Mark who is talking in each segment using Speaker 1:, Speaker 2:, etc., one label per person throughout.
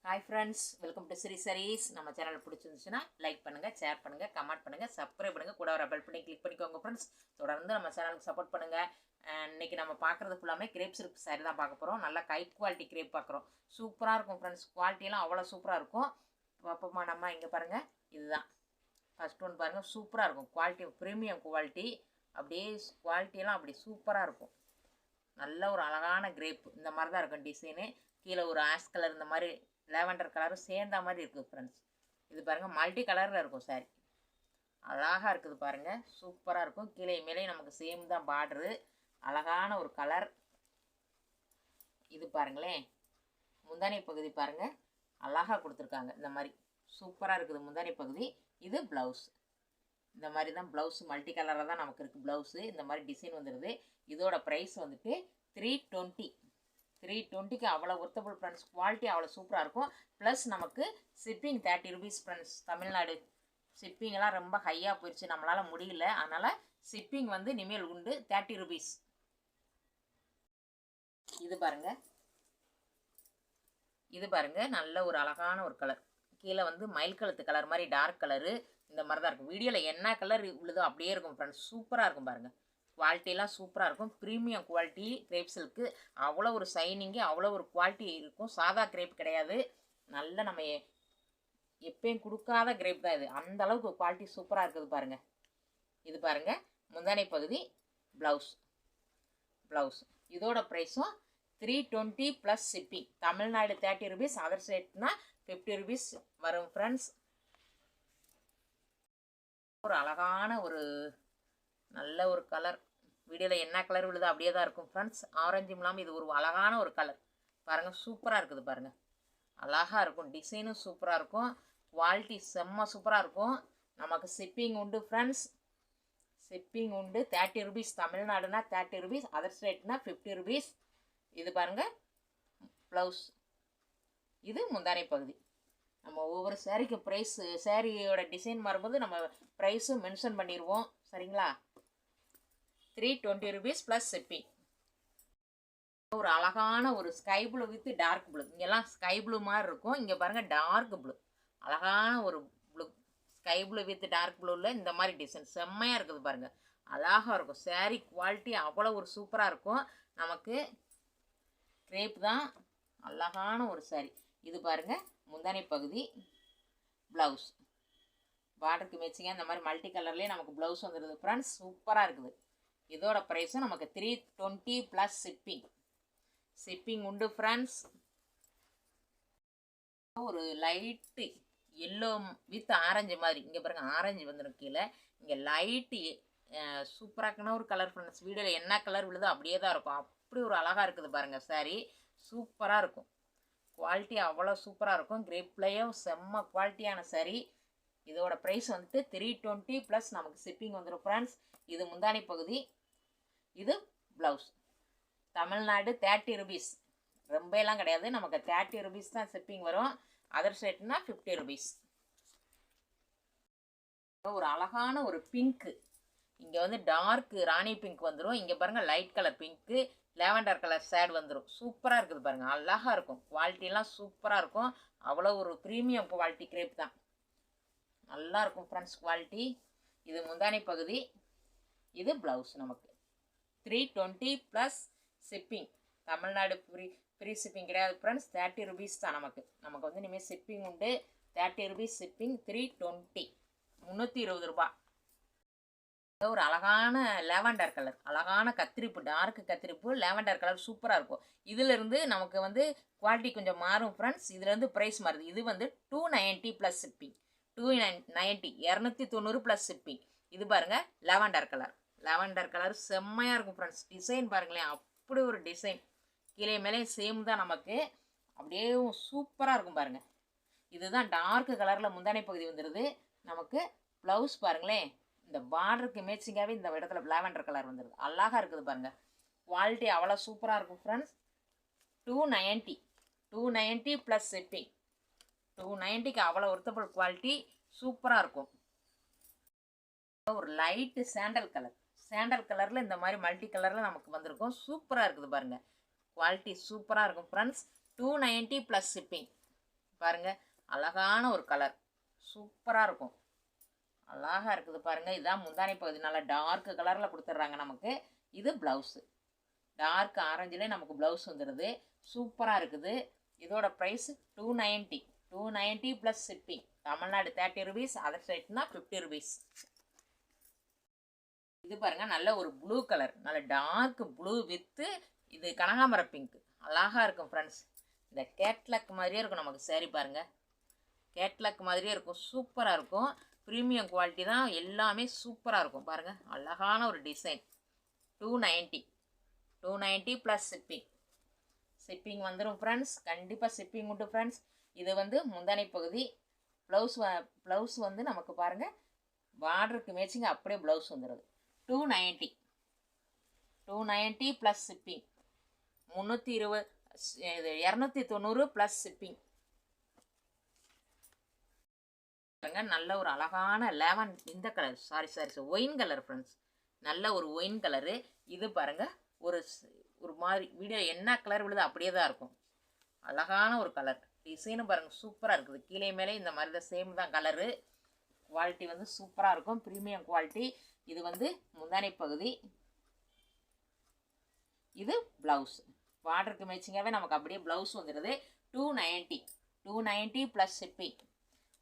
Speaker 1: Hi friends, welcome to sarees. நம்ம channel பிடிச்சிருந்துச்சுன்னா like பண்ணுங்க, ஷேர் பண்ணுங்க, கமெண்ட் பண்ணுங்க, சப்ஸ்கிரைப் பண்ணுங்க, கூட வர பெல் பண்ணி கிளிக் பண்ணிக்கோங்க फ्रेंड्स. தொடர்ந்து நம்ம சேனலுக்கு சப்போர்ட் பண்ணுங்க. இன்னைக்கு நம்ம பார்க்குறது ஃபுல்லாமே கிரேப் சில்க் saree தான் பார்க்க போறோம். நல்ல ஹை குவாலிட்டி கிரேப் பார்க்குறோம். சூப்பரா இருக்கும் फ्रेंड्स. குவாலிட்டி எல்லாம் அவ்வளவு சூப்பரா இருக்கும். பாப்போமா நம்ம இங்க பாருங்க. இதுதான் ஃபர்ஸ்ட் ஒன் பாருங்க. சூப்பரா இருக்கும். Quality premium quality. அப்படியே குவாலிட்டி எல்லாம் அப்படி சூப்பரா இருக்கும். நல்ல ஒரு அழகான கிரேப். இந்த மாதிரி தான் இருக்கும் டிசைனு. கீழே ஒரு ஆஷ் கலர் இந்த மாதிரி லேவண்டர் கலரும் சேர்ந்த மாதிரி இருக்குது ஃப்ரெண்ட்ஸ். இது பாருங்கள் மல்டி கலரில் இருக்கும் சாரி. அழகாக இருக்குது பாருங்கள். சூப்பராக இருக்கும். கீழே மேலே நமக்கு சேம் தான் பார்டரு. அழகான ஒரு கலர். இது பாருங்களேன் முந்தானை பகுதி பாருங்கள். அழகாக கொடுத்துருக்காங்க. இந்த மாதிரி சூப்பராக இருக்குது முந்தானை பகுதி. இது ப்ளவுஸ். இந்த மாதிரி தான் ப்ளவுஸ் மல்டி கலரில் தான் நமக்கு இருக்குது ப்ளவுஸு. இந்த மாதிரி டிசைன் வந்துடுது. இதோட ப்ரைஸ் வந்துட்டு 320. 320க்கு அவ்வளோ ஒர்த்தபிள் ஃப்ரெண்ட்ஸ். குவாலிட்டி அவ்வளோ சூப்பராக இருக்கும். ப்ளஸ் நமக்கு ஷிப்பிங் 30 rupees ஃப்ரெண்ட்ஸ். தமிழ்நாடு ஷிப்பிங்கெல்லாம் ரொம்ப ஹையாக போயிடுச்சு, நம்மளால் முடியல. அதனால் ஷிப்பிங் வந்து இனிமேல் உண்டு. 30 rupees. இது பாருங்கள். இது பாருங்கள் நல்ல ஒரு அழகான ஒரு கலர். கீழே வந்து மயில் கழுத்து கலர் மாதிரி டார்க் கலரு. இந்த மாதிரி தான் இருக்கும். வீடியோவில் என்ன கலர் உள்ளதோ அப்படியே இருக்கும் ஃப்ரெண்ட்ஸ். சூப்பராக இருக்கும் பாருங்கள். குவாலிட்டிலாம் சூப்பராக இருக்கும். Premium quality crepe silk. அவ்வளோ ஒரு ஷைனிங்கு, அவ்வளோ ஒரு குவாலிட்டி இருக்கும். சாதா கிரேப் கிடையாது. நல்ல நம்ம எப்பயும் கொடுக்காத கிரேப் தான் இது. அந்த அளவுக்கு குவாலிட்டி சூப்பராக இருக்குது பாருங்கள். இது பாருங்கள் முந்தானை பகுதி. ப்ளவுஸ். இதோட ப்ரைஸும் 320 plus shipping. Tamil Nadu 30 rupees, other ஸ்டேட்னா 50 rupees வரும் ஃப்ரெண்ட்ஸ். ஒரு அழகான ஒரு நல்ல ஒரு கலர். வீடியோவில் என்ன கலர் விழுதோ அப்படியே தான் இருக்கும் ஃப்ரெண்ட்ஸ். ஆரஞ்சும் இல்லாமல் இது ஒரு அழகான ஒரு கலர் பாருங்கள். சூப்பராக இருக்குது பாருங்கள். அழகாக இருக்கும். டிசைனும் சூப்பராக இருக்கும். குவாலிட்டி செம்ம சூப்பராக இருக்கும். நமக்கு ஷிப்பிங் உண்டு ஃப்ரெண்ட்ஸ். ஷிப்பிங் உண்டு. 30 rupees. தமிழ்நாடுனா 30 rupees, அதர் ஸ்டேட்னா 50 rupees. இது பாருங்கள் ப்ளவுஸ். இது முந்தானை பகுதி. நம்ம ஒவ்வொரு சேரீக்கு ப்ரைஸ், சேரீயோட டிசைன் வரும்போது நம்ம ப்ரைஸும் மென்ஷன் பண்ணிடுவோம். சரிங்களா? 320 rupees ப்ளஸ் ஷிப்பிங். ஒரு அழகான ஒரு sky blue with dark blue. இங்கெல்லாம் ஸ்கை ப்ளூ மாதிரி இருக்கும். இங்கே பாருங்கள் டார்க் ப்ளூ. அழகான ஒரு blue. Sky blue with dark ப்ளூவில் இந்த மாதிரி டிசைன் செம்மையாக இருக்குது பாருங்கள். அழகாக இருக்கும். சேரீ குவாலிட்டி அவ்வளோ ஒரு சூப்பராக இருக்கும். நமக்கு கிரேப் தான். அழகான ஒரு சேரீ. இது பாருங்கள் முந்தானை பகுதி. ப்ளவுஸ் பார்டருக்கு மேட்சிங்காக இந்த மாதிரி மல்டி கலர்லேயே நமக்கு ப்ளவுஸ் வந்துடுது ஃப்ரெண்ட்ஸ். சூப்பராக இருக்குது. இதோட ப்ரைஸும் நமக்கு 320 ப்ளஸ் ஷிப்பிங் உண்டு ஃப்ரெண்ட்ஸ். ஒரு லைட்டு எல்லோ வித் ஆரஞ்சு மாதிரி. இங்கே பாருங்கள் ஆரஞ்சு வந்துடும் கீழே. இங்கே லைட்டு சூப்பராக்குன்னா ஒரு கலர் ஃப்ரெண்ட்ஸ். வீடியோவில் என்ன கலர் விழுதோ அப்படியே தான் இருக்கும். அப்படி ஒரு அழகாக இருக்குது பாருங்கள் சாரி. சூப்பராக இருக்கும். குவாலிட்டி அவ்வளோ சூப்பராக இருக்கும். கிரேப்லேயும் செம்ம குவாலிட்டியான சாரி. இதோட ப்ரைஸ் வந்துட்டு 320 ப்ளஸ் நமக்கு ஷிப்பிங் வந்துடும் ஃப்ரெண்ட்ஸ். இது முந்தானை பகுதி. இது ப்ளவுஸ். தமிழ்நாடு 30 rupees. ரொம்ப எல்லாம் கிடையாது. நமக்கு 30 rupees தான் ஷிப்பிங் வரும். அதர் ஸ்டேட்னா 50 rupees. ஒரு அழகான ஒரு பிங்க்கு. இங்கே வந்து டார்க் ராணி பிங்க் வந்துடும். இங்கே பாருங்கள் light colour pink, lavender colour shade வந்துடும். சூப்பராக இருக்குது பாருங்கள். அழகாக இருக்கும். குவாலிட்டிலாம் சூப்பராக இருக்கும். அவ்வளோ ஒரு ப்ரீமியம் குவாலிட்டி கிரேப் தான். நல்லா இருக்கும் ஃப்ரெண்ட்ஸ் குவாலிட்டி. இது முந்தானை பகுதி. இது ப்ளவுஸ். நமக்கு 320 plus shipping. Tamil Nadu free shipping கிடையாது ஃப்ரெண்ட்ஸ். 30 rupees தான் நமக்கு வந்து இனிமேல் ஷிப்பிங் உண்டு. 30 rupees ஷிப்பிங். 320 320 ரூபா. ஒரு அழகான லேவண்டர் கலர். அழகான கத்திரிப்பு, டார்க் கத்திரிப்பு லேவண்டர் கலர் சூப்பராக இருக்கும். இதிலிருந்து நமக்கு வந்து குவாலிட்டி கொஞ்சம் மாறும் ஃப்ரெண்ட்ஸ். இதுலேருந்து ப்ரைஸ் மாறுது. இது வந்து 290 ப்ளஸ் ஷிப்பிங். 290 290 plus shipping. இது பாருங்கள் லேவண்டர் கலர் செம்மையாக இருக்கும் ஃப்ரெண்ட்ஸ். டிசைன் பாருங்களேன். அப்படி ஒரு டிசைன். கீழே மேலே சேம் தான் நமக்கு. அப்படியே சூப்பராக இருக்கும் பாருங்கள். இதுதான் டார்க் கலரில் முந்தானை பகுதி வந்துடுது. நமக்கு ப்ளவுஸ் பாருங்களேன். இந்த பார்டருக்கு மேட்சிங்காகவே இந்த இடத்துல லேவண்டர் கலர் வந்துடுது. அழகாக இருக்குது பாருங்கள். குவாலிட்டி அவ்வளோ சூப்பராக இருக்கும் ஃப்ரெண்ட்ஸ். 290 plus shipping. 290க்கு அவ்வளோ ஒர்த்தபிள் குவாலிட்டி சூப்பராக இருக்கும். ஒரு லைட்டு சாண்டல் கலரில் இந்த மாதிரி மல்டி கலரில் நமக்கு வந்திருக்கும். சூப்பராக இருக்குது பாருங்கள். குவாலிட்டி சூப்பராக இருக்கும் ஃப்ரெண்ட்ஸ். 290 plus shipping. பாருங்கள், அழகான ஒரு கலர், சூப்பராக இருக்கும், அழகாக இருக்குது பாருங்கள். இதுதான் முந்தானை பகுதி, நல்லா டார்க் கலரில் கொடுத்துட்றாங்க நமக்கு. இது ப்ளவுஸு, டார்க் ஆரஞ்சிலே நமக்கு ப்ளவுஸ் வந்துடுது, சூப்பராக இருக்குது. இதோட price 290 plus shipping. Tamil Nadu 30 rupees, other சைட்னா 50 ருபீஸ். இது பாருங்கள், நல்ல ஒரு ப்ளூ கலர், நல்ல டார்க் ப்ளூ வித்து இது கனகாமர பிங்க், அழகாக இருக்கும் ஃப்ரெண்ட்ஸ். இந்த கேட்லாக் மாதிரியே இருக்கும் நமக்கு சாரி பாருங்கள், கேட்லாக் மாதிரியே இருக்கும், சூப்பராக இருக்கும். ப்ரீமியம் குவாலிட்டி தான், எல்லாமே சூப்பராக இருக்கும் பாருங்கள், அழகான ஒரு டிசைன். 290 ப்ளஸ் ஷிப்பிங் வந்துடும் ஃப்ரெண்ட்ஸ், கண்டிப்பாக ஷிப்பிங் உண்டு ஃப்ரெண்ட்ஸ். இது வந்து முந்தானை பகுதி. ப்ளவுஸ் வந்து நமக்கு பாருங்கள் பார்டருக்கு மேட்சிங்க அப்படியே ப்ளவுஸ் வந்துடுது. 290 ப்ளஸ் ஷிப்பிங். 320 இது 290 ப்ளஸ் ஷிப்பிங். நல்ல ஒரு அழகான இந்த colour, sorry wine colour friends, நல்ல ஒரு ஒயின் கலரு. இது பாருங்கள், ஒரு மாதிரி வீடியோ என்ன கலர் விழுது அப்படியே தான் இருக்கும், அழகான ஒரு கலர். டிசைனும் பாருங்கள் சூப்பராக இருக்குது, கீழே மேலே இந்த மாதிரி தான் சேம் தான் கலரு. குவாலிட்டி வந்து சூப்பராக இருக்கும், ப்ரீமியம் குவாலிட்டி. இது வந்து முந்தானை பகுதி, இது ப்ளவுஸ். பார்டருக்கு மேட்சிங்காகவே நமக்கு அப்படியே ப்ளவுஸ் வந்துடுது. 290 ப்ளஸ்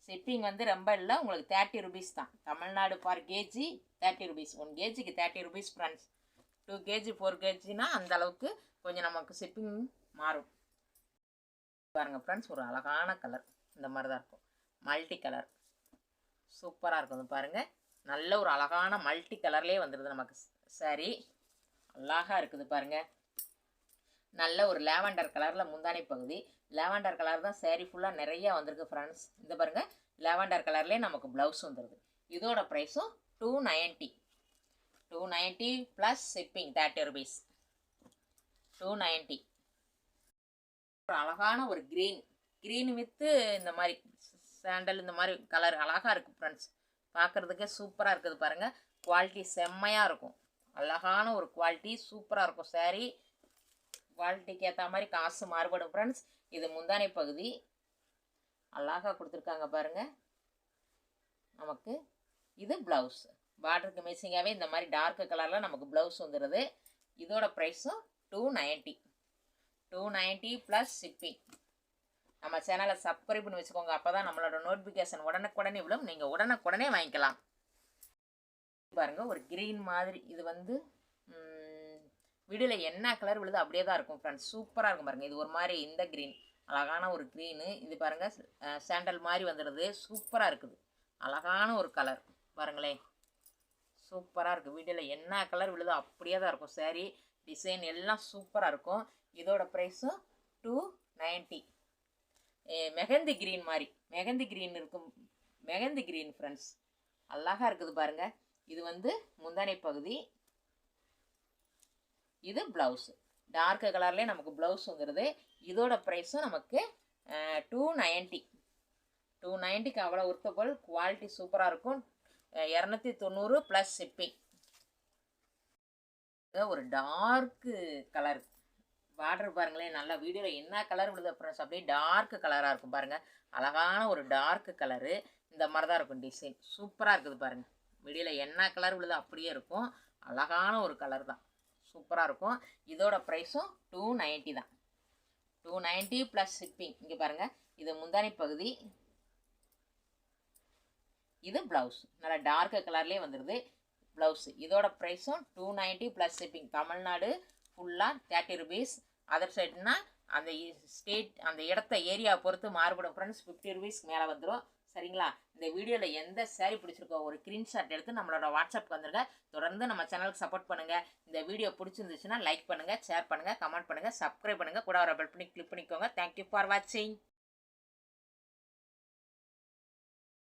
Speaker 1: ஷிப்பிங் வந்து ரொம்ப இல்லை, உங்களுக்கு 30 ருபீஸ் தான். தமிழ்நாடு ஃபார் கேஜி 30 ருபீஸ், 1 கேஜிக்கு 30 ருபீஸ் ஃப்ரெண்ட்ஸ். 2 கேஜி 4 கேஜினா அந்த அளவுக்கு கொஞ்சம் நமக்கு ஷிப்பிங் மாறும். பாருங்கள் ஃப்ரெண்ட்ஸ், ஒரு அழகான கலர், இந்த மாதிரி தான் இருக்கும், மல்டி கலர், சூப்பராக இருக்கும் பாருங்கள். நல்ல ஒரு அழகான மல்டி கலர்லேயே வந்துடுது நமக்கு சாரி, அழகாக இருக்குது பாருங்கள். நல்ல ஒரு லேவண்டர் கலரில் முந்தானை பகுதி, லேவண்டர் கலர் தான் சாரி ஃபுல்லாக நிறையா வந்திருக்கு ஃப்ரெண்ட்ஸ். இந்த பாருங்கள், லேவண்டர் கலர்லேயே நமக்கு ப்ளவுஸ் வந்துடுது. இதோட ப்ரைஸும் 290 ப்ளஸ் ஷிப்பிங் 30 ருபீஸ். 290. ஒரு அழகான ஒரு க்ரீன் வித்து இந்த மாதிரி சாண்டல், இந்த மாதிரி கலர் அழகாக இருக்குது ஃப்ரெண்ட்ஸ், பார்க்குறதுக்கே சூப்பராக இருக்குது பாருங்கள். குவாலிட்டி செம்மையாக இருக்கும், அழகான ஒரு குவாலிட்டி, சூப்பராக இருக்கும் சாரி. குவாலிட்டிக்கு ஏற்ற மாதிரி காசு மாறுபடும் ஃப்ரெண்ட்ஸ். இது முந்தானை பகுதி, அழகாக கொடுத்துருக்காங்க பாருங்கள் நமக்கு. இது ப்ளவுஸ், பார்டருக்கு மேட்சிங்காகவே இந்த மாதிரி டார்க் கலரில் நமக்கு ப்ளவுஸ் வந்துடுது. இதோட ப்ரைஸும் 290 ப்ளஸ் ஷிப்பிங். நம்ம சேனலை சப்ஸ்கிரைப் பண்ணி வச்சுக்கோங்க, அப்போ தான் நம்மளோட நோட்டிஃபிகேஷன் உடனுக்குடனே விழும், நீங்கள் உடனுக்குடனே வாங்கிக்கலாம். பாருங்கள், ஒரு க்ரீன் மாதிரி, இது வந்து வீடியோவில் என்ன கலர் விழுது அப்படியே தான் இருக்கும் ஃப்ரெண்ட்ஸ், சூப்பராக இருக்கும் பாருங்கள். இது ஒரு மாதிரி இந்த க்ரீன், அழகான ஒரு க்ரீனு. இது பாருங்கள் சாண்டல் மாதிரி வந்துடுது, சூப்பராக இருக்குது, அழகான ஒரு கலர் பாருங்களேன், சூப்பராக இருக்குது. வீடியோவில் என்ன கலர் விழுதோ அப்படியே தான் இருக்கும் சாரி, டிசைன் எல்லாம் சூப்பராக இருக்கும். இதோட ப்ரைஸும் 290. மெஹந்தி க்ரீன் மாதிரி, மெஹந்தி க்ரீன் இருக்கும், மெஹந்தி க்ரீன் ஃப்ரெண்ட்ஸ், அழகாக இருக்குது பாருங்கள். இது வந்து முந்தானை பகுதி, இது ப்ளவுஸு, டார்க் கலர்லேயே நமக்கு ப்ளவுஸ் வந்துடுது. இதோட ப்ரைஸும் நமக்கு 290க்கு அவ்வளோ ஒர்த்தபுள், குவாலிட்டி சூப்பராக இருக்கும். 290 ப்ளஸ் ஷிப்பிங். ஒரு டார்க்கு கலர் பார்டர் பாருங்களேன், நல்லா வீடியோவில் என்ன கலர் விழுது ஃப்ரெண்ட்ஸ், அப்படியே டார்க் கலராக இருக்கும் பாருங்கள், அழகான ஒரு டார்க் கலரு. இந்த மாதிரி தான் இருக்கும் டிசைன், சூப்பராக இருக்குது பாருங்கள். வீடியோவில் என்ன கலர் விழுது அப்படியே இருக்கும், அழகான ஒரு கலர் தான், சூப்பராக இருக்கும். இதோட ப்ரைஸும் 290 தான். 290 ப்ளஸ் ஷிப்பிங். இங்கே பாருங்கள், இது முந்தானை பகுதி, இது ப்ளவுஸ், நல்லா டார்க் கலர்லேயே வந்துடுது ப்ளவுஸு. இதோட ப்ரைஸும் 290 ப்ளஸ் ஷிப்பிங். தமிழ்நாடு ஃபுல்லாக 30 ருபீஸ், அதர் சைடுனா அந்த ஸ்டேட் அந்த இடத்த ஏரியா பொறுத்து மாறுபடும் ஃப்ரெண்ட்ஸ். 50 ருபீஸ்க்கு மேலே வந்துடும், சரிங்களா? இந்த வீடியோவில் எந்த சாரீ பிடிச்சிருக்கோ ஒரு ஸ்க்ரீன்ஷாட் எடுத்து நம்மளோட வாட்ஸ்அப் வந்துருங்க. தொடர்ந்து நம்ம சேனலுக்கு சப்போர்ட் பண்ணுங்கள். இந்த வீடியோ பிடிச்சிருந்துச்சுன்னா லைக் பண்ணுங்கள், ஷேர் பண்ணுங்கள், கமெண்ட் பண்ணுங்கள், சப்ஸ்கிரைப் பண்ணுங்கள், கூட ஒரு பெல் பண்ணி கிளிக் பண்ணிக்கோங்க. தேங்க்யூ ஃபார் வாட்சிங்.